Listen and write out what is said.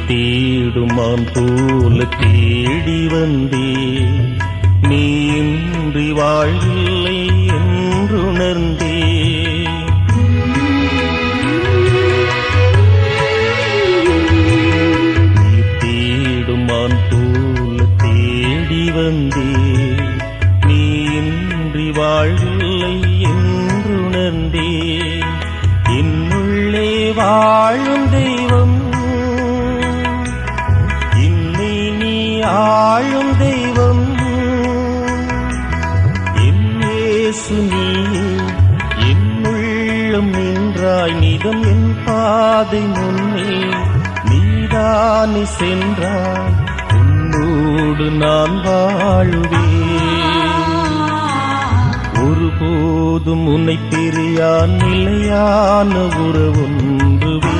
தேடுமான் போல தேடி வந்தே நீ இன்றி வாழ்வில்லை என்றுணர்ந்தே நீ தேடுமான் போல தேடி வந்தே நீ இன்றி வாழ்வில்லை என்றுணர்ந்தே என்னுள்ளே வாழும் தெய்வம் ஆளும் தெய்வம் என் இயேசு நீயே என்னுள்ளம் நின்றாய் நிதம் என் பாதை முன்னே நீதானே சென்றாய் உன்னோடு நான் வாழுவேன் ஒருபோதும் உன்னை பிரியா நிலையான உறவொன்றுவே